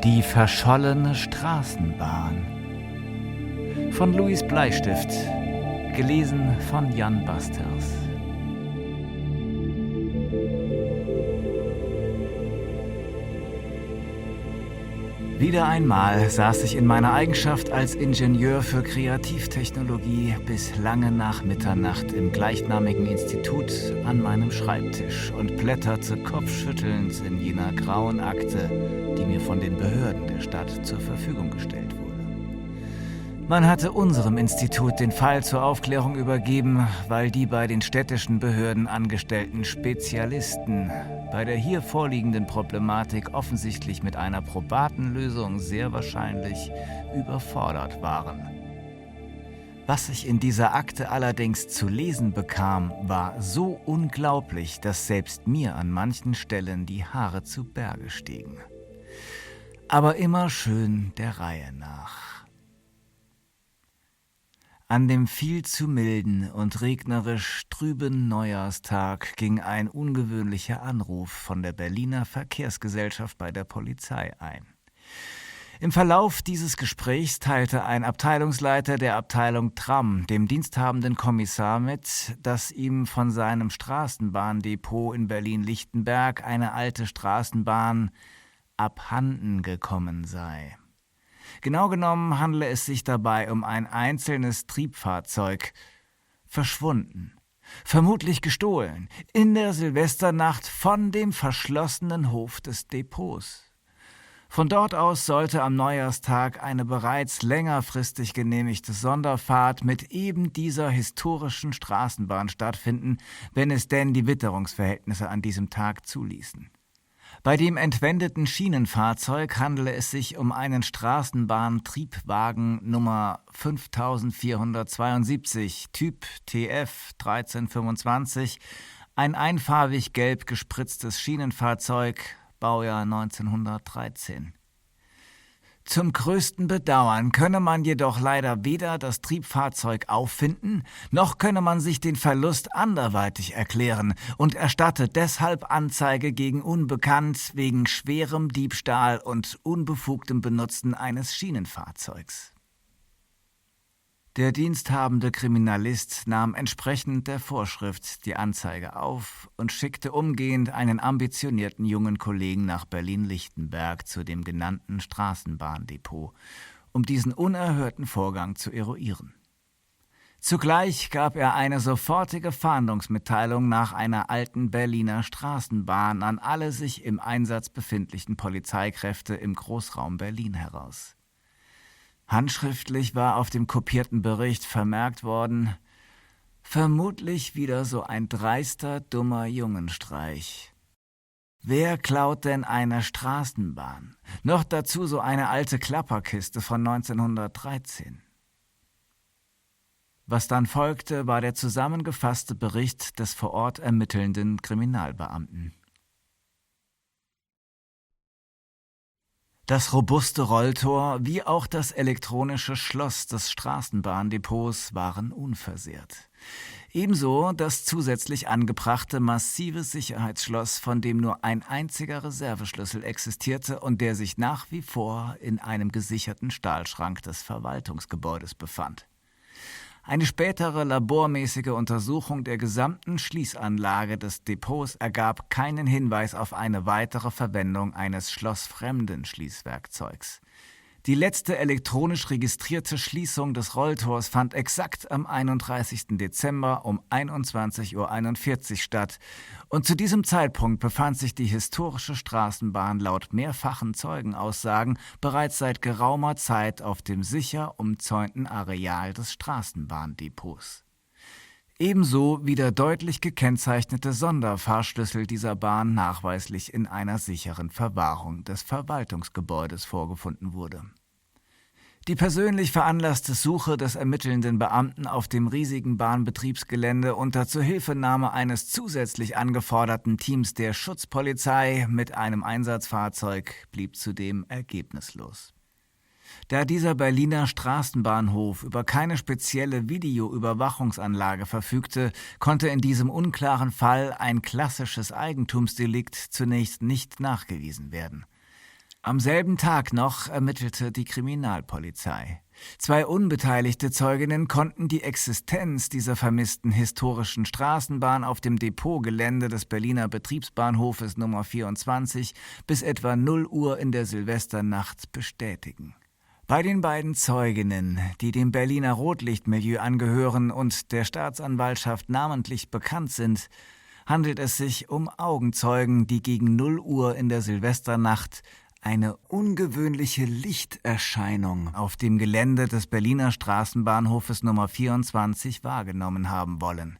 Die verschollene Straßenbahn von Louis Bleistift, gelesen von Jan Basters. Wieder einmal saß ich in meiner Eigenschaft als Ingenieur für Kreativtechnologie bis lange nach Mitternacht im gleichnamigen Institut an meinem Schreibtisch und blätterte kopfschüttelnd in jener grauen Akte, die mir von den Behörden der Stadt zur Verfügung gestellt wurde. Man hatte unserem Institut den Fall zur Aufklärung übergeben, weil die bei den städtischen Behörden angestellten Spezialisten bei der hier vorliegenden Problematik offensichtlich mit einer probaten Lösung sehr wahrscheinlich überfordert waren. Was ich in dieser Akte allerdings zu lesen bekam, war so unglaublich, dass selbst mir an manchen Stellen die Haare zu Berge stiegen. Aber immer schön der Reihe nach. An dem viel zu milden und regnerisch trüben Neujahrstag ging ein ungewöhnlicher Anruf von der Berliner Verkehrsgesellschaft bei der Polizei ein. Im Verlauf dieses Gesprächs teilte ein Abteilungsleiter der Abteilung Tram dem diensthabenden Kommissar mit, dass ihm von seinem Straßenbahndepot in Berlin-Lichtenberg eine alte Straßenbahn abhanden gekommen sei. Genau genommen handle es sich dabei um ein einzelnes Triebfahrzeug, verschwunden, vermutlich gestohlen, in der Silvesternacht von dem verschlossenen Hof des Depots. Von dort aus sollte am Neujahrstag eine bereits längerfristig genehmigte Sonderfahrt mit eben dieser historischen Straßenbahn stattfinden, wenn es denn die Witterungsverhältnisse an diesem Tag zuließen. Bei dem entwendeten Schienenfahrzeug handele es sich um einen Straßenbahntriebwagen Nummer 5472, Typ TF 1325, ein einfarbig gelb gespritztes Schienenfahrzeug, Baujahr 1913. Zum größten Bedauern könne man jedoch leider weder das Triebfahrzeug auffinden, noch könne man sich den Verlust anderweitig erklären und erstattet deshalb Anzeige gegen Unbekannt wegen schwerem Diebstahl und unbefugtem Benutzen eines Schienenfahrzeugs. Der diensthabende Kriminalist nahm entsprechend der Vorschrift die Anzeige auf und schickte umgehend einen ambitionierten jungen Kollegen nach Berlin-Lichtenberg zu dem genannten Straßenbahndepot, um diesen unerhörten Vorgang zu eruieren. Zugleich gab er eine sofortige Fahndungsmitteilung nach einer alten Berliner Straßenbahn an alle sich im Einsatz befindlichen Polizeikräfte im Großraum Berlin heraus. Handschriftlich war auf dem kopierten Bericht vermerkt worden: Vermutlich wieder so ein dreister, dummer Jungenstreich. Wer klaut denn eine Straßenbahn? Noch dazu so eine alte Klapperkiste von 1913. Was dann folgte, war der zusammengefasste Bericht des vor Ort ermittelnden Kriminalbeamten. Das robuste Rolltor wie auch das elektronische Schloss des Straßenbahndepots waren unversehrt. Ebenso das zusätzlich angebrachte massive Sicherheitsschloss, von dem nur ein einziger Reserveschlüssel existierte und der sich nach wie vor in einem gesicherten Stahlschrank des Verwaltungsgebäudes befand. Eine spätere labormäßige Untersuchung der gesamten Schließanlage des Depots ergab keinen Hinweis auf eine weitere Verwendung eines schlossfremden Schließwerkzeugs. Die letzte elektronisch registrierte Schließung des Rolltors fand exakt am 31. Dezember um 21:41 Uhr statt und zu diesem Zeitpunkt befand sich die historische Straßenbahn laut mehrfachen Zeugenaussagen bereits seit geraumer Zeit auf dem sicher umzäunten Areal des Straßenbahndepots. Ebenso wie der deutlich gekennzeichnete Sonderfahrschlüssel dieser Bahn nachweislich in einer sicheren Verwahrung des Verwaltungsgebäudes vorgefunden wurde. Die persönlich veranlasste Suche des ermittelnden Beamten auf dem riesigen Bahnbetriebsgelände unter Zuhilfenahme eines zusätzlich angeforderten Teams der Schutzpolizei mit einem Einsatzfahrzeug blieb zudem ergebnislos. Da dieser Berliner Straßenbahnhof über keine spezielle Videoüberwachungsanlage verfügte, konnte in diesem unklaren Fall ein klassisches Eigentumsdelikt zunächst nicht nachgewiesen werden. Am selben Tag noch ermittelte die Kriminalpolizei. 2 unbeteiligte Zeuginnen konnten die Existenz dieser vermissten historischen Straßenbahn auf dem Depotgelände des Berliner Betriebsbahnhofes Nummer 24 bis etwa 0 Uhr in der Silvesternacht bestätigen. Bei den beiden Zeuginnen, die dem Berliner Rotlichtmilieu angehören und der Staatsanwaltschaft namentlich bekannt sind, handelt es sich um Augenzeugen, die gegen 0 Uhr in der Silvesternacht eine ungewöhnliche Lichterscheinung auf dem Gelände des Berliner Straßenbahnhofes Nummer 24 wahrgenommen haben wollen.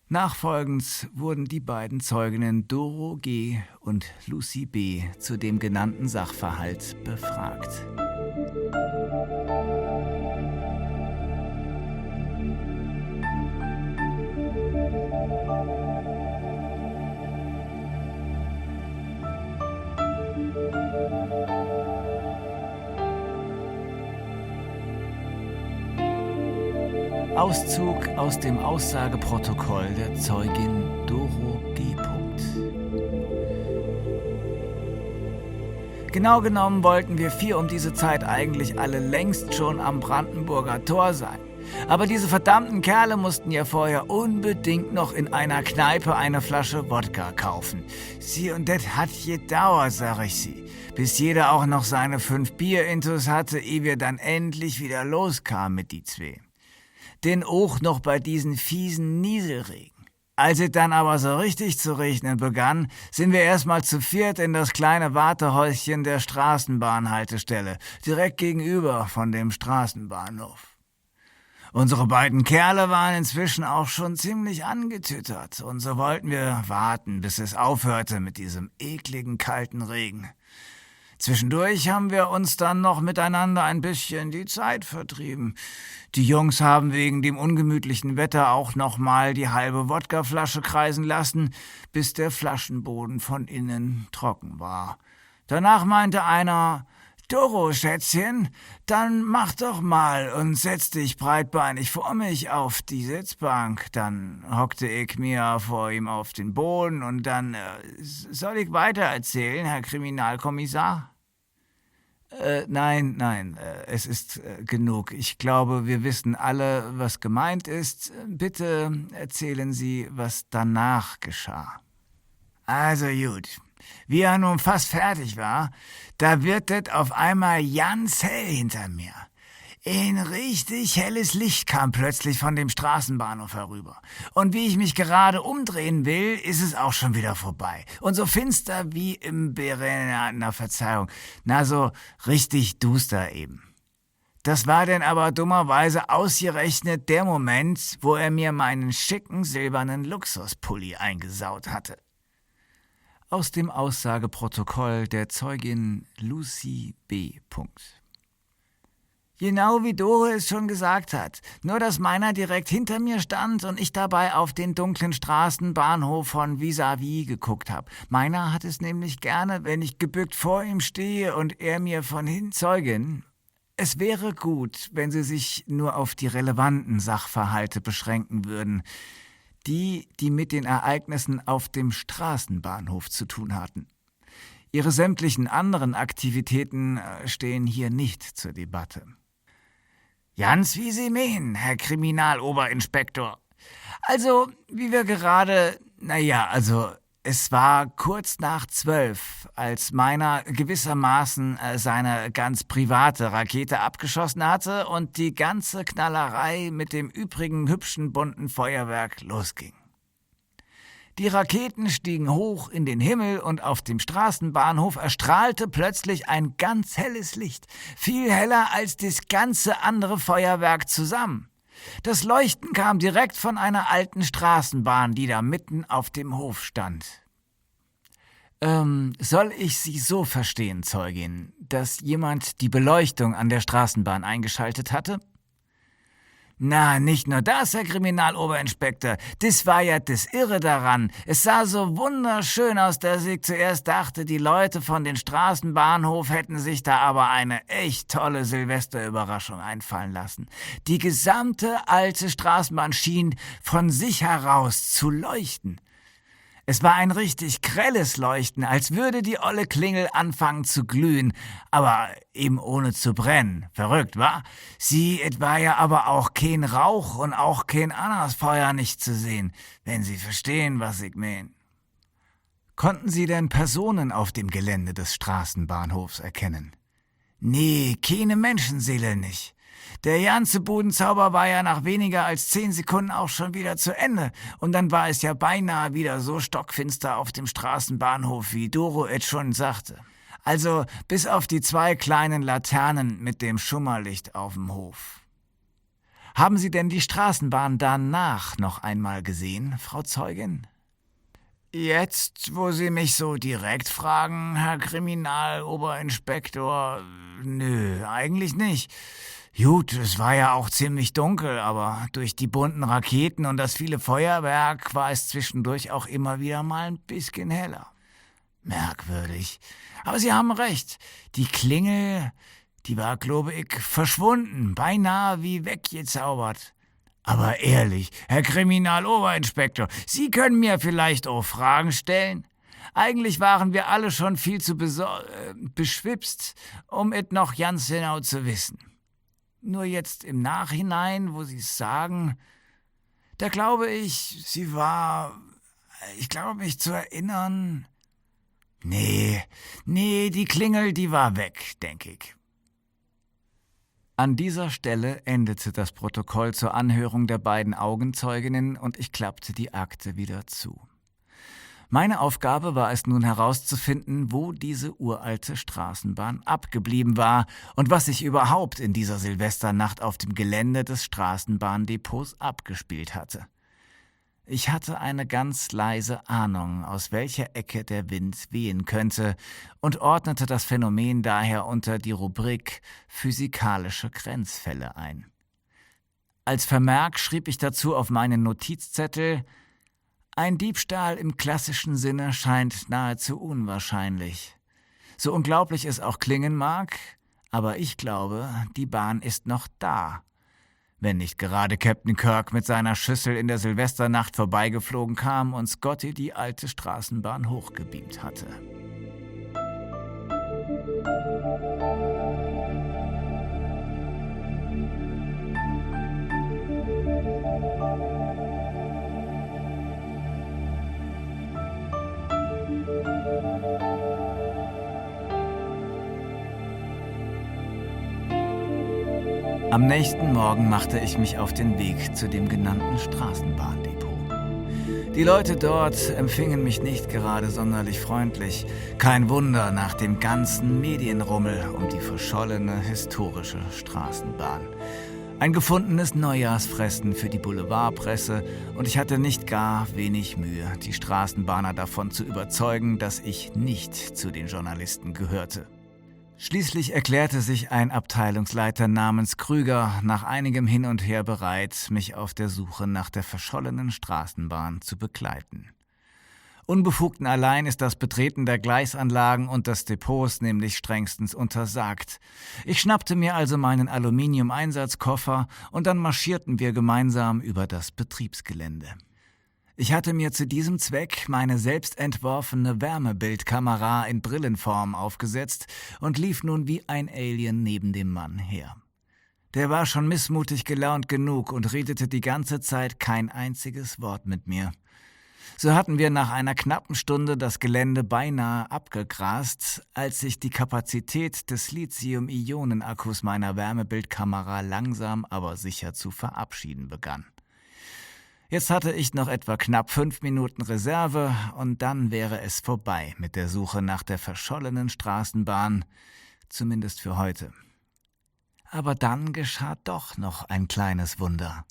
Nachfolgend wurden die beiden Zeuginnen Doro G. und Lucy B. zu dem genannten Sachverhalt befragt. Auszug aus dem Aussageprotokoll der Zeugin Doro G. Genau genommen wollten wir 4 um diese Zeit eigentlich alle längst schon am Brandenburger Tor sein. Aber diese verdammten Kerle mussten ja vorher unbedingt noch in einer Kneipe eine Flasche Wodka kaufen. Sie und das hat gedauert, sag ich sie. Bis jeder auch noch seine 5 Bier-Intus hatte, ehe wir dann endlich wieder loskamen mit die 2. Den auch noch bei diesen fiesen Nieselregen. Als es dann aber so richtig zu regnen begann, sind wir erstmal zu 4 in das kleine Wartehäuschen der Straßenbahnhaltestelle, direkt gegenüber von dem Straßenbahnhof. Unsere beiden Kerle waren inzwischen auch schon ziemlich angetüttert, und so wollten wir warten, bis es aufhörte mit diesem ekligen kalten Regen. Zwischendurch haben wir uns dann noch miteinander ein bisschen die Zeit vertrieben. Die Jungs haben wegen dem ungemütlichen Wetter auch noch mal die halbe Wodkaflasche kreisen lassen, bis der Flaschenboden von innen trocken war. Danach meinte einer: »Doro, Schätzchen, dann mach doch mal und setz dich breitbeinig vor mich auf die Sitzbank.« Dann hockte ich mir vor ihm auf den Boden und dann: »Soll ich weiter erzählen, Herr Kriminalkommissar?« Nein, es ist genug. Ich glaube, wir wissen alle, was gemeint ist. Bitte erzählen Sie, was danach geschah.« Also gut. Wie er nun fast fertig war, da wird das auf einmal ganz hell hinter mir. Ein richtig helles Licht kam plötzlich von dem Straßenbahnhof herüber. Und wie ich mich gerade umdrehen will, ist es auch schon wieder vorbei. Und so finster wie im Verzeihung. Na, so richtig duster eben. Das war denn aber dummerweise ausgerechnet der Moment, wo er mir meinen schicken silbernen Luxuspulli eingesaut hatte. Aus dem Aussageprotokoll der Zeugin Lucy B. Genau wie Dore es schon gesagt hat, nur dass meiner direkt hinter mir stand und ich dabei auf den dunklen Straßenbahnhof von vis-à-vis geguckt habe. Meiner hat es nämlich gerne, wenn ich gebückt vor ihm stehe und er mir von hinten Zeugin. Es wäre gut, wenn Sie sich nur auf die relevanten Sachverhalte beschränken würden, die mit den Ereignissen auf dem Straßenbahnhof zu tun hatten. Ihre sämtlichen anderen Aktivitäten stehen hier nicht zur Debatte. Ganz wie Sie meinen, Herr Kriminaloberinspektor. Also, wie wir gerade, es war kurz nach 12, als meiner gewissermaßen seine ganz private Rakete abgeschossen hatte und die ganze Knallerei mit dem übrigen hübschen bunten Feuerwerk losging. Die Raketen stiegen hoch in den Himmel und auf dem Straßenbahnhof erstrahlte plötzlich ein ganz helles Licht, viel heller als das ganze andere Feuerwerk zusammen. Das Leuchten kam direkt von einer alten Straßenbahn, die da mitten auf dem Hof stand. Soll ich Sie so verstehen, Zeugin, dass jemand die Beleuchtung an der Straßenbahn eingeschaltet hatte? Na, nicht nur das, Herr Kriminaloberinspektor, das war ja das Irre daran. Es sah so wunderschön aus, dass ich zuerst dachte, die Leute von den Straßenbahnhof hätten sich da aber eine echt tolle Silvesterüberraschung einfallen lassen. Die gesamte alte Straßenbahn schien von sich heraus zu leuchten. Es war ein richtig grelles Leuchten, als würde die olle Klingel anfangen zu glühen, aber eben ohne zu brennen. Verrückt, wa? Es war ja aber auch kein Rauch und auch kein anderes Feuer nicht zu sehen, wenn Sie verstehen, was ich mein. Konnten Sie denn Personen auf dem Gelände des Straßenbahnhofs erkennen? Nee, keine Menschenseele nicht. Der ganze Budenzauber war ja nach weniger als 10 Sekunden auch schon wieder zu Ende. Und dann war es ja beinahe wieder so stockfinster auf dem Straßenbahnhof, wie Doro es schon sagte. Also bis auf die 2 kleinen Laternen mit dem Schummerlicht auf dem Hof. Haben Sie denn die Straßenbahn danach noch einmal gesehen, Frau Zeugin? Jetzt, wo Sie mich so direkt fragen, Herr Kriminaloberinspektor, nö, eigentlich nicht. Gut, es war ja auch ziemlich dunkel, aber durch die bunten Raketen und das viele Feuerwerk war es zwischendurch auch immer wieder mal ein bisschen heller. Merkwürdig. Aber Sie haben recht. Die Klingel, die war, glaube ich, verschwunden, beinahe wie weggezaubert. Aber ehrlich, Herr Kriminaloberinspektor, Sie können mir vielleicht auch Fragen stellen? Eigentlich waren wir alle schon viel zu beschwipst, um es noch ganz genau zu wissen. Nur jetzt im Nachhinein, wo Sie es sagen, da glaube ich, ich glaube mich zu erinnern. Nee, die Klingel, die war weg, denke ich. An dieser Stelle endete das Protokoll zur Anhörung der beiden Augenzeuginnen und ich klappte die Akte wieder zu. Meine Aufgabe war es nun herauszufinden, wo diese uralte Straßenbahn abgeblieben war und was sich überhaupt in dieser Silvesternacht auf dem Gelände des Straßenbahndepots abgespielt hatte. Ich hatte eine ganz leise Ahnung, aus welcher Ecke der Wind wehen könnte und ordnete das Phänomen daher unter die Rubrik physikalische Grenzfälle ein. Als Vermerk schrieb ich dazu auf meinen Notizzettel: Ein Diebstahl im klassischen Sinne scheint nahezu unwahrscheinlich. So unglaublich es auch klingen mag, aber ich glaube, die Bahn ist noch da. Wenn nicht gerade Captain Kirk mit seiner Schüssel in der Silvesternacht vorbeigeflogen kam und Scotty die alte Straßenbahn hochgebeamt hatte. Am nächsten Morgen machte ich mich auf den Weg zu dem genannten Straßenbahndepot. Die Leute dort empfingen mich nicht gerade sonderlich freundlich. Kein Wunder nach dem ganzen Medienrummel um die verschollene historische Straßenbahn. Ein gefundenes Neujahrsfressen für die Boulevardpresse und ich hatte nicht gar wenig Mühe, die Straßenbahner davon zu überzeugen, dass ich nicht zu den Journalisten gehörte. Schließlich erklärte sich ein Abteilungsleiter namens Krüger nach einigem Hin und Her bereit, mich auf der Suche nach der verschollenen Straßenbahn zu begleiten. Unbefugten allein ist das Betreten der Gleisanlagen und des Depots nämlich strengstens untersagt. Ich schnappte mir also meinen Aluminium-Einsatzkoffer und dann marschierten wir gemeinsam über das Betriebsgelände. Ich hatte mir zu diesem Zweck meine selbst entworfene Wärmebildkamera in Brillenform aufgesetzt und lief nun wie ein Alien neben dem Mann her. Der war schon missmutig gelaunt genug und redete die ganze Zeit kein einziges Wort mit mir. So hatten wir nach einer knappen Stunde das Gelände beinahe abgegrast, als sich die Kapazität des Lithium-Ionen-Akkus meiner Wärmebildkamera langsam aber sicher zu verabschieden begann. Jetzt hatte ich noch etwa knapp 5 Minuten Reserve und dann wäre es vorbei mit der Suche nach der verschollenen Straßenbahn, zumindest für heute. Aber dann geschah doch noch ein kleines Wunder.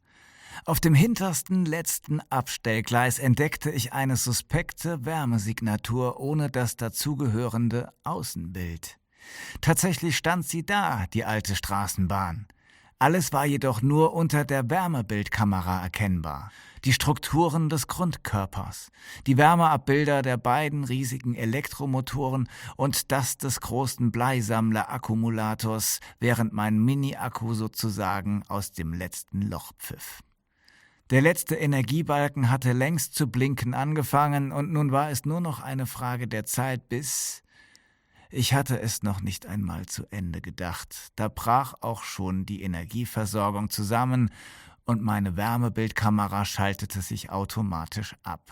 Auf dem hintersten letzten Abstellgleis entdeckte ich eine suspekte Wärmesignatur ohne das dazugehörende Außenbild. Tatsächlich stand sie da, die alte Straßenbahn. Alles war jedoch nur unter der Wärmebildkamera erkennbar. Die Strukturen des Grundkörpers, die Wärmeabbilder der beiden riesigen Elektromotoren und das des großen Bleisammler-Akkumulators, während mein Mini-Akku sozusagen aus dem letzten Loch pfiff. Der letzte Energiebalken hatte längst zu blinken angefangen und nun war es nur noch eine Frage der Zeit, bis... Ich hatte es noch nicht einmal zu Ende gedacht. Da brach auch schon die Energieversorgung zusammen und meine Wärmebildkamera schaltete sich automatisch ab.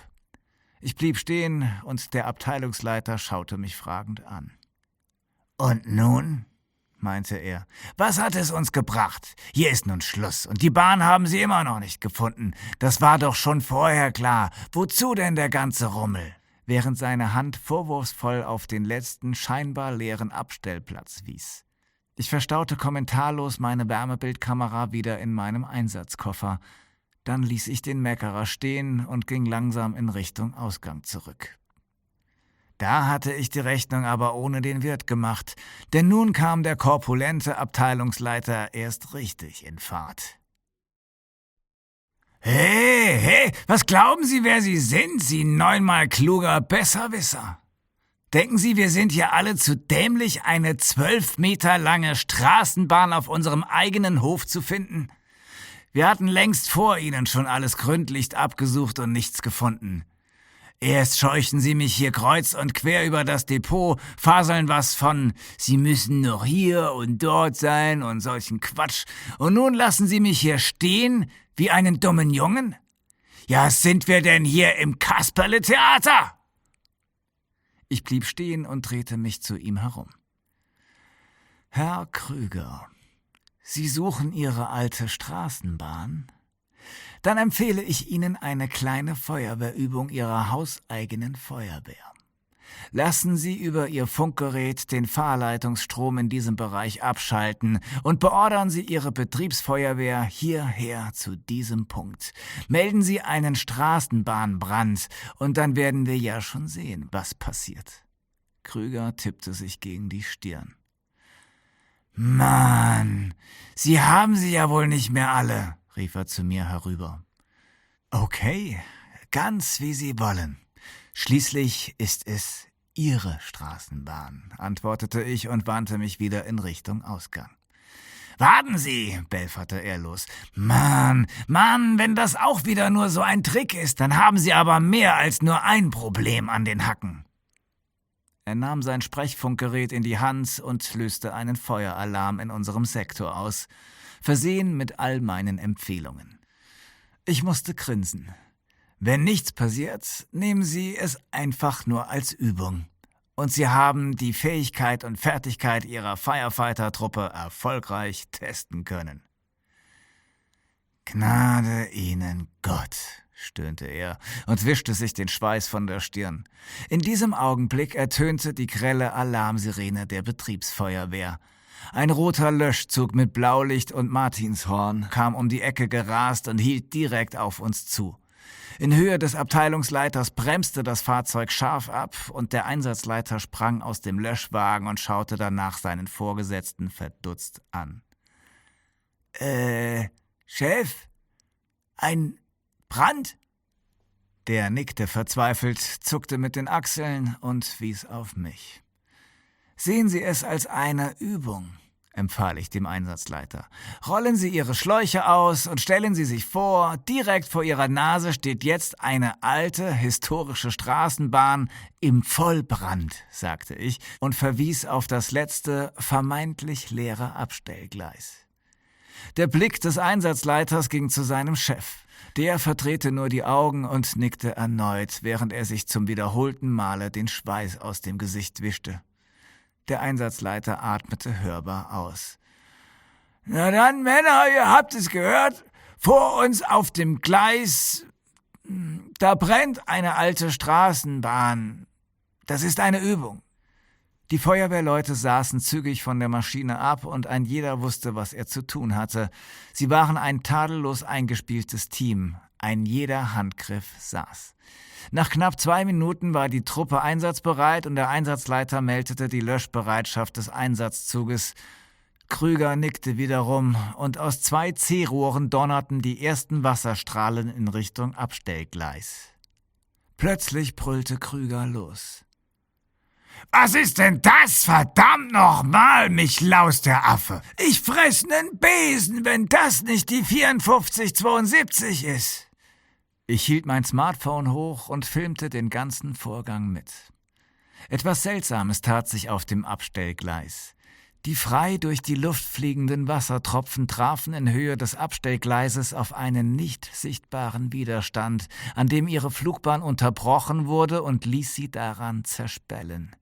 Ich blieb stehen und der Abteilungsleiter schaute mich fragend an. »Und nun?« meinte er. »Was hat es uns gebracht? Hier ist nun Schluss und die Bahn haben Sie immer noch nicht gefunden. Das war doch schon vorher klar. Wozu denn der ganze Rummel?« Während seine Hand vorwurfsvoll auf den letzten, scheinbar leeren Abstellplatz wies. Ich verstaute kommentarlos meine Wärmebildkamera wieder in meinem Einsatzkoffer. Dann ließ ich den Meckerer stehen und ging langsam in Richtung Ausgang zurück. Da hatte ich die Rechnung aber ohne den Wirt gemacht, denn nun kam der korpulente Abteilungsleiter erst richtig in Fahrt. »Hey, was glauben Sie, wer Sie sind, Sie 9-mal kluger Besserwisser? Denken Sie, wir sind hier alle zu dämlich, eine 12 Meter lange Straßenbahn auf unserem eigenen Hof zu finden? Wir hatten längst vor Ihnen schon alles gründlich abgesucht und nichts gefunden. Erst scheuchen Sie mich hier kreuz und quer über das Depot, faseln was von, Sie müssen noch hier und dort sein und solchen Quatsch. Und nun lassen Sie mich hier stehen, wie einen dummen Jungen? Ja, sind wir denn hier im Kasperle-Theater?« Ich blieb stehen und drehte mich zu ihm herum. »Herr Krüger, Sie suchen Ihre alte Straßenbahn? Dann empfehle ich Ihnen eine kleine Feuerwehrübung Ihrer hauseigenen Feuerwehr. Lassen Sie über Ihr Funkgerät den Fahrleitungsstrom in diesem Bereich abschalten und beordern Sie Ihre Betriebsfeuerwehr hierher zu diesem Punkt. Melden Sie einen Straßenbahnbrand und dann werden wir ja schon sehen, was passiert.« Krüger tippte sich gegen die Stirn. »Mann, Sie haben sie ja wohl nicht mehr alle«, rief er zu mir herüber. »Okay, ganz wie Sie wollen. Schließlich ist es Ihre Straßenbahn«, antwortete ich und wandte mich wieder in Richtung Ausgang. »Warten Sie«, belferte er los. Mann, wenn das auch wieder nur so ein Trick ist, dann haben Sie aber mehr als nur ein Problem an den Hacken.« Er nahm sein Sprechfunkgerät in die Hand und löste einen Feueralarm in unserem Sektor aus, versehen mit all meinen Empfehlungen. Ich musste grinsen. Wenn nichts passiert, nehmen Sie es einfach nur als Übung. Und Sie haben die Fähigkeit und Fertigkeit Ihrer Firefighter-Truppe erfolgreich testen können. »Gnade Ihnen Gott«, stöhnte er und wischte sich den Schweiß von der Stirn. In diesem Augenblick ertönte die grelle Alarmsirene der Betriebsfeuerwehr. Ein roter Löschzug mit Blaulicht und Martinshorn kam um die Ecke gerast und hielt direkt auf uns zu. In Höhe des Abteilungsleiters bremste das Fahrzeug scharf ab und der Einsatzleiter sprang aus dem Löschwagen und schaute danach seinen Vorgesetzten verdutzt an. Chef? Ein Brand?« Der nickte verzweifelt, zuckte mit den Achseln und wies auf mich. »Sehen Sie es als eine Übung«, empfahl ich dem Einsatzleiter. »Rollen Sie Ihre Schläuche aus und stellen Sie sich vor, direkt vor Ihrer Nase steht jetzt eine alte, historische Straßenbahn im Vollbrand«, sagte ich und verwies auf das letzte, vermeintlich leere Abstellgleis. Der Blick des Einsatzleiters ging zu seinem Chef. Der verdrehte nur die Augen und nickte erneut, während er sich zum wiederholten Male den Schweiß aus dem Gesicht wischte. Der Einsatzleiter atmete hörbar aus. »Na dann, Männer, ihr habt es gehört. Vor uns auf dem Gleis, da brennt eine alte Straßenbahn. Das ist eine Übung.« Die Feuerwehrleute saßen zügig von der Maschine ab und ein jeder wusste, was er zu tun hatte. Sie waren ein tadellos eingespieltes Team. Ein jeder Handgriff saß. Nach knapp 2 Minuten war die Truppe einsatzbereit und der Einsatzleiter meldete die Löschbereitschaft des Einsatzzuges. Krüger nickte wiederum, und aus 2 C-Rohren donnerten die ersten Wasserstrahlen in Richtung Abstellgleis. Plötzlich brüllte Krüger los. »Was ist denn das, verdammt nochmal, mich laust der Affe! Ich fress nen Besen, wenn das nicht die 5472 ist!« Ich hielt mein Smartphone hoch und filmte den ganzen Vorgang mit. Etwas Seltsames tat sich auf dem Abstellgleis. Die frei durch die Luft fliegenden Wassertropfen trafen in Höhe des Abstellgleises auf einen nicht sichtbaren Widerstand, an dem ihre Flugbahn unterbrochen wurde und ließ sie daran zerspellen.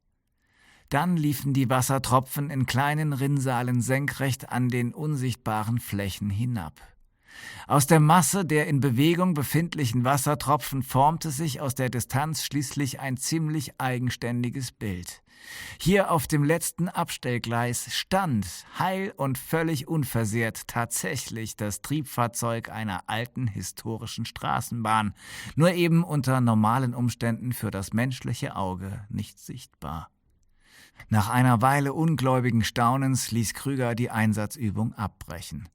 Dann liefen die Wassertropfen in kleinen Rinnsalen senkrecht an den unsichtbaren Flächen hinab. Aus der Masse der in Bewegung befindlichen Wassertropfen formte sich aus der Distanz schließlich ein ziemlich eigenständiges Bild. Hier auf dem letzten Abstellgleis stand, heil und völlig unversehrt, tatsächlich das Triebfahrzeug einer alten historischen Straßenbahn, nur eben unter normalen Umständen für das menschliche Auge nicht sichtbar. Nach einer Weile ungläubigen Staunens ließ Krüger die Einsatzübung abbrechen.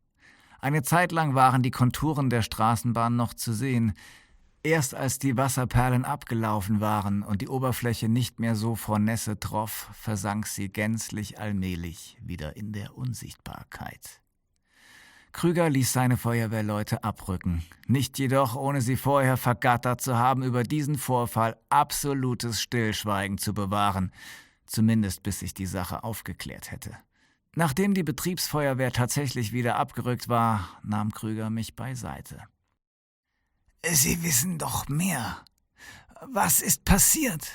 Eine Zeit lang waren die Konturen der Straßenbahn noch zu sehen. Erst als die Wasserperlen abgelaufen waren und die Oberfläche nicht mehr so vor Nässe troff, versank sie gänzlich allmählich wieder in der Unsichtbarkeit. Krüger ließ seine Feuerwehrleute abrücken, nicht jedoch, ohne sie vorher vergattert zu haben, über diesen Vorfall absolutes Stillschweigen zu bewahren, zumindest bis sich die Sache aufgeklärt hätte. Nachdem die Betriebsfeuerwehr tatsächlich wieder abgerückt war, nahm Krüger mich beiseite. »Sie wissen doch mehr. Was ist passiert?«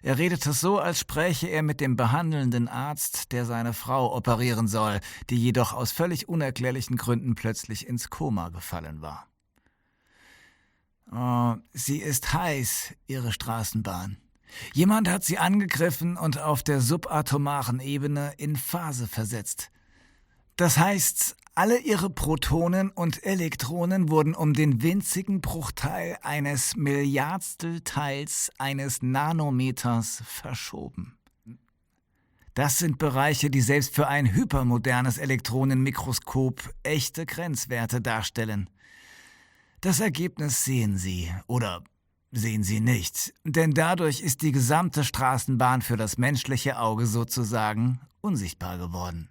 Er redete so, als spräche er mit dem behandelnden Arzt, der seine Frau operieren soll, die jedoch aus völlig unerklärlichen Gründen plötzlich ins Koma gefallen war. »Oh, sie ist heiß, Ihre Straßenbahn. Jemand hat sie angegriffen und auf der subatomaren Ebene in Phase versetzt. Das heißt, alle ihre Protonen und Elektronen wurden um den winzigen Bruchteil eines Milliardstelteils eines Nanometers verschoben. Das sind Bereiche, die selbst für ein hypermodernes Elektronenmikroskop echte Grenzwerte darstellen. Das Ergebnis sehen Sie, oder sehen Sie nicht, denn dadurch ist die gesamte Straßenbahn für das menschliche Auge sozusagen unsichtbar geworden.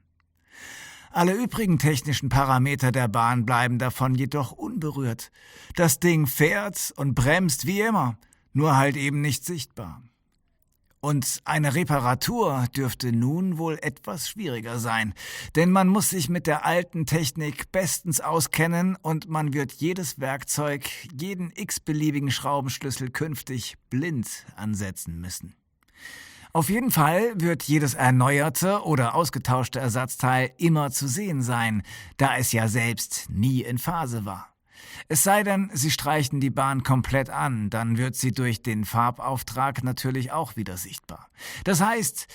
Alle übrigen technischen Parameter der Bahn bleiben davon jedoch unberührt. Das Ding fährt und bremst wie immer, nur halt eben nicht sichtbar. Und eine Reparatur dürfte nun wohl etwas schwieriger sein, denn man muss sich mit der alten Technik bestens auskennen und man wird jedes Werkzeug, jeden x-beliebigen Schraubenschlüssel künftig blind ansetzen müssen. Auf jeden Fall wird jedes erneuerte oder ausgetauschte Ersatzteil immer zu sehen sein, da es ja selbst nie in Phase war. Es sei denn, Sie streichen die Bahn komplett an, dann wird sie durch den Farbauftrag natürlich auch wieder sichtbar. Das heißt,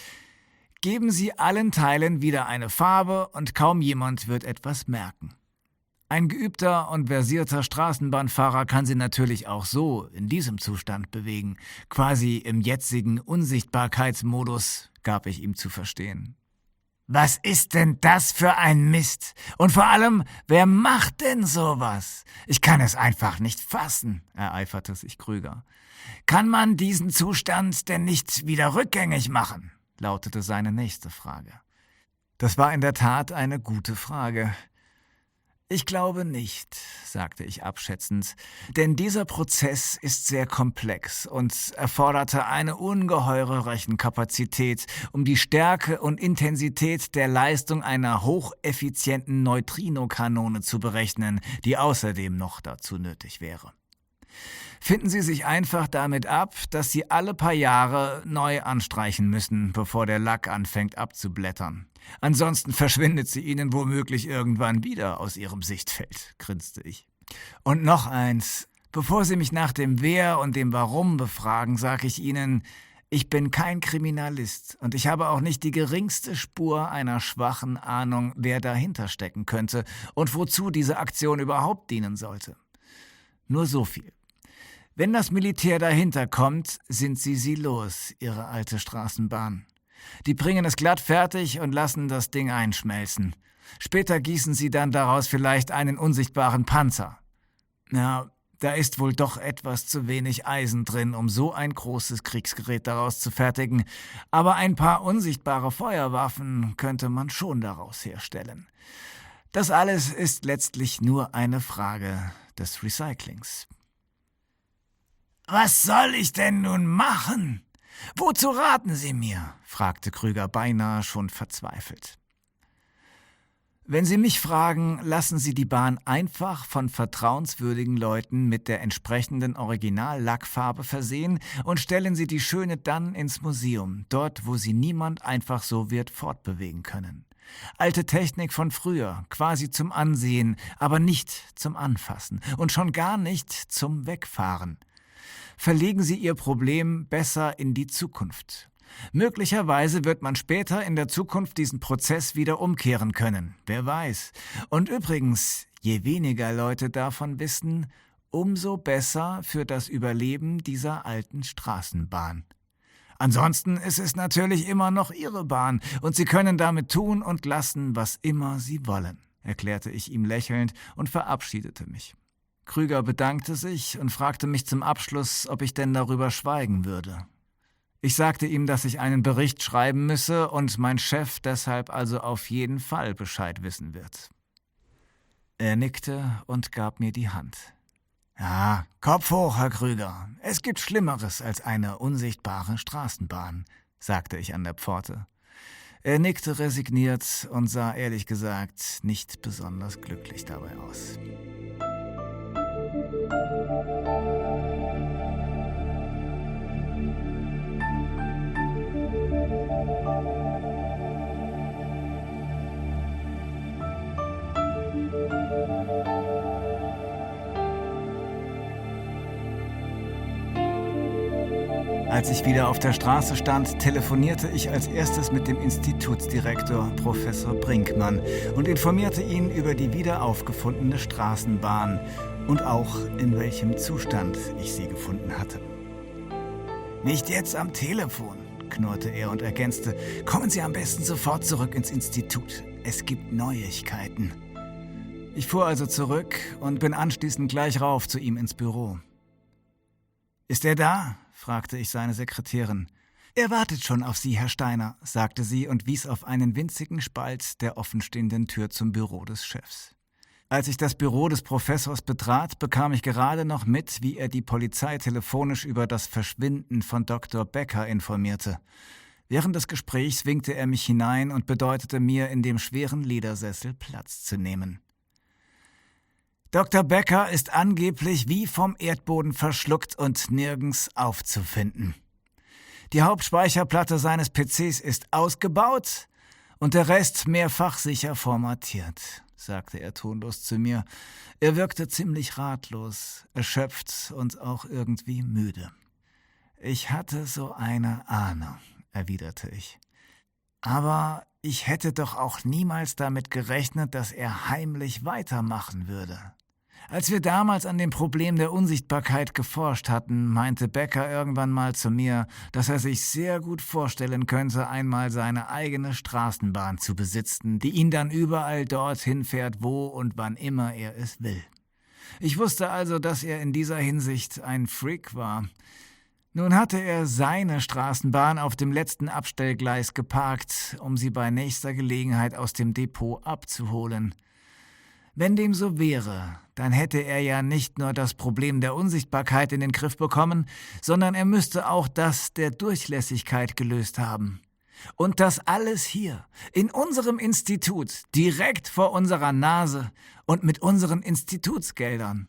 geben Sie allen Teilen wieder eine Farbe und kaum jemand wird etwas merken. Ein geübter und versierter Straßenbahnfahrer kann sie natürlich auch so in diesem Zustand bewegen, quasi im jetzigen Unsichtbarkeitsmodus, gab ich ihm zu verstehen. Was ist denn das für ein Mist? Und vor allem, wer macht denn sowas? Ich kann es einfach nicht fassen, ereiferte sich Krüger. Kann man diesen Zustand denn nicht wieder rückgängig machen? Lautete seine nächste Frage. Das war in der Tat eine gute Frage. Ich glaube nicht, sagte ich abschätzend, denn dieser Prozess ist sehr komplex und erforderte eine ungeheure Rechenkapazität, um die Stärke und Intensität der Leistung einer hocheffizienten Neutrinokanone zu berechnen, die außerdem noch dazu nötig wäre. Finden Sie sich einfach damit ab, dass Sie alle paar Jahre neu anstreichen müssen, bevor der Lack anfängt abzublättern. Ansonsten verschwindet sie Ihnen womöglich irgendwann wieder aus Ihrem Sichtfeld, grinste ich. Und noch eins, bevor Sie mich nach dem Wer und dem Warum befragen, sage ich Ihnen, ich bin kein Kriminalist und ich habe auch nicht die geringste Spur einer schwachen Ahnung, wer dahinter stecken könnte und wozu diese Aktion überhaupt dienen sollte. Nur so viel. Wenn das Militär dahinter kommt, sind sie los, Ihre alte Straßenbahn. Die bringen es glatt fertig und lassen das Ding einschmelzen. Später gießen sie dann daraus vielleicht einen unsichtbaren Panzer. Ja, da ist wohl doch etwas zu wenig Eisen drin, um so ein großes Kriegsgerät daraus zu fertigen. Aber ein paar unsichtbare Feuerwaffen könnte man schon daraus herstellen. Das alles ist letztlich nur eine Frage des Recyclings. »Was soll ich denn nun machen? Wozu raten Sie mir?« fragte Krüger beinahe schon verzweifelt. »Wenn Sie mich fragen, lassen Sie die Bahn einfach von vertrauenswürdigen Leuten mit der entsprechenden Originallackfarbe versehen und stellen Sie die Schöne dann ins Museum, dort, wo sie niemand einfach so wird fortbewegen können. Alte Technik von früher, quasi zum Ansehen, aber nicht zum Anfassen und schon gar nicht zum Wegfahren. Verlegen Sie Ihr Problem besser in die Zukunft. Möglicherweise wird man später in der Zukunft diesen Prozess wieder umkehren können. Wer weiß. Und übrigens, je weniger Leute davon wissen, umso besser für das Überleben dieser alten Straßenbahn. Ansonsten ist es natürlich immer noch Ihre Bahn und Sie können damit tun und lassen, was immer Sie wollen«, erklärte ich ihm lächelnd und verabschiedete mich. Krüger bedankte sich und fragte mich zum Abschluss, ob ich denn darüber schweigen würde. Ich sagte ihm, dass ich einen Bericht schreiben müsse und mein Chef deshalb also auf jeden Fall Bescheid wissen wird. Er nickte und gab mir die Hand. »Ja, Kopf hoch, Herr Krüger. Es gibt Schlimmeres als eine unsichtbare Straßenbahn«, sagte ich an der Pforte. Er nickte resigniert und sah ehrlich gesagt nicht besonders glücklich dabei aus. Als ich wieder auf der Straße stand, telefonierte ich als erstes mit dem Institutsdirektor Professor Brinkmann und informierte ihn über die wieder aufgefundene Straßenbahn und auch in welchem Zustand ich sie gefunden hatte. »Nicht jetzt am Telefon«, knurrte er und ergänzte, »kommen Sie am besten sofort zurück ins Institut. Es gibt Neuigkeiten.« Ich fuhr also zurück und bin anschließend gleich rauf zu ihm ins Büro. »Ist er da?« fragte ich seine Sekretärin. »Er wartet schon auf Sie, Herr Steiner«, sagte sie und wies auf einen winzigen Spalt der offenstehenden Tür zum Büro des Chefs. Als ich das Büro des Professors betrat, bekam ich gerade noch mit, wie er die Polizei telefonisch über das Verschwinden von Dr. Becker informierte. Während des Gesprächs winkte er mich hinein und bedeutete mir, in dem schweren Ledersessel Platz zu nehmen. »Dr. Becker ist angeblich wie vom Erdboden verschluckt und nirgends aufzufinden. Die Hauptspeicherplatte seines PCs ist ausgebaut und der Rest mehrfach sicher formatiert«, sagte er tonlos zu mir. Er wirkte ziemlich ratlos, erschöpft und auch irgendwie müde. »Ich hatte so eine Ahnung«, erwiderte ich. »Aber ich hätte doch auch niemals damit gerechnet, dass er heimlich weitermachen würde. Als wir damals an dem Problem der Unsichtbarkeit geforscht hatten, meinte Becker irgendwann mal zu mir, dass er sich sehr gut vorstellen könnte, einmal seine eigene Straßenbahn zu besitzen, die ihn dann überall dorthin fährt, wo und wann immer er es will. Ich wusste also, dass er in dieser Hinsicht ein Freak war. Nun hatte er seine Straßenbahn auf dem letzten Abstellgleis geparkt, um sie bei nächster Gelegenheit aus dem Depot abzuholen. Wenn dem so wäre, dann hätte er ja nicht nur das Problem der Unsichtbarkeit in den Griff bekommen, sondern er müsste auch das der Durchlässigkeit gelöst haben. Und das alles hier, in unserem Institut, direkt vor unserer Nase und mit unseren Institutsgeldern.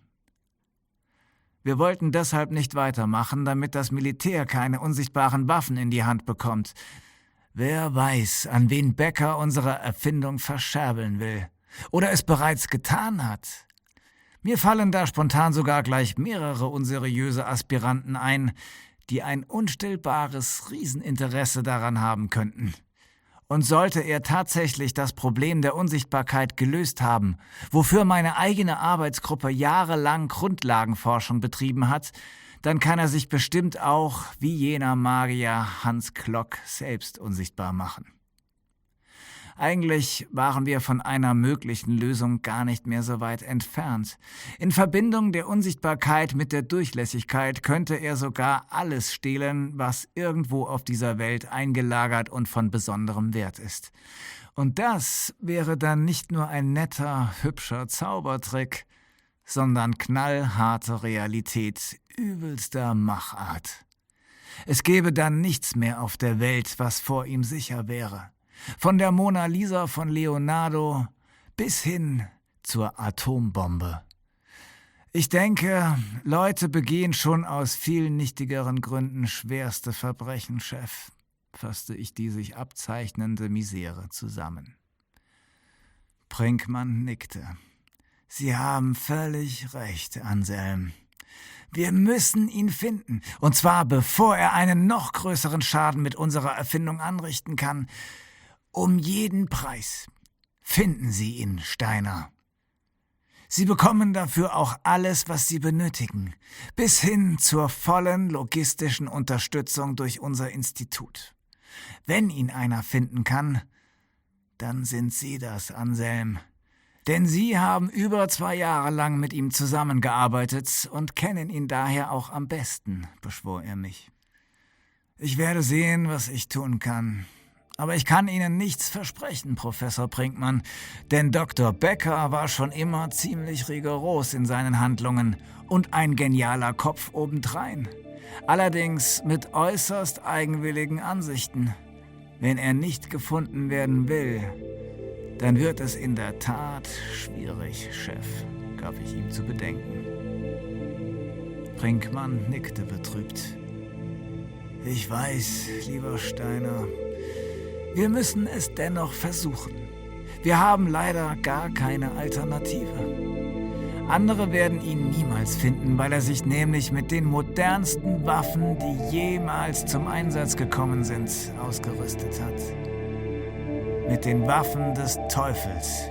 Wir wollten deshalb nicht weitermachen, damit das Militär keine unsichtbaren Waffen in die Hand bekommt. Wer weiß, an wen Becker unsere Erfindung verscherbeln will. Oder es bereits getan hat. Mir fallen da spontan sogar gleich mehrere unseriöse Aspiranten ein, die ein unstillbares Rieseninteresse daran haben könnten. Und sollte er tatsächlich das Problem der Unsichtbarkeit gelöst haben, wofür meine eigene Arbeitsgruppe jahrelang Grundlagenforschung betrieben hat, dann kann er sich bestimmt auch, wie jener Magier Hans Klock, selbst unsichtbar machen. Eigentlich waren wir von einer möglichen Lösung gar nicht mehr so weit entfernt. In Verbindung der Unsichtbarkeit mit der Durchlässigkeit könnte er sogar alles stehlen, was irgendwo auf dieser Welt eingelagert und von besonderem Wert ist. Und das wäre dann nicht nur ein netter, hübscher Zaubertrick, sondern knallharte Realität übelster Machart. Es gäbe dann nichts mehr auf der Welt, was vor ihm sicher wäre. Von der Mona Lisa von Leonardo bis hin zur Atombombe. Ich denke, Leute begehen schon aus viel nichtigeren Gründen schwerste Verbrechen, Chef, fasste ich die sich abzeichnende Misere zusammen. Brinkmann nickte. Sie haben völlig recht, Anselm. Wir müssen ihn finden, und zwar bevor er einen noch größeren Schaden mit unserer Erfindung anrichten kann. Um jeden Preis. Finden Sie ihn, Steiner. Sie bekommen dafür auch alles, was Sie benötigen, bis hin zur vollen logistischen Unterstützung durch unser Institut. Wenn ihn einer finden kann, dann sind Sie das, Anselm. Denn Sie haben über 2 Jahre lang mit ihm zusammengearbeitet und kennen ihn daher auch am besten, beschwor er mich. Ich werde sehen, was ich tun kann. Aber ich kann Ihnen nichts versprechen, Professor Brinkmann, denn Dr. Becker war schon immer ziemlich rigoros in seinen Handlungen und ein genialer Kopf obendrein. Allerdings mit äußerst eigenwilligen Ansichten. Wenn er nicht gefunden werden will, dann wird es in der Tat schwierig, Chef, gab ich ihm zu bedenken. Brinkmann nickte betrübt. Ich weiß, lieber Steiner, wir müssen es dennoch versuchen. Wir haben leider gar keine Alternative. Andere werden ihn niemals finden, weil er sich nämlich mit den modernsten Waffen, die jemals zum Einsatz gekommen sind, ausgerüstet hat. Mit den Waffen des Teufels.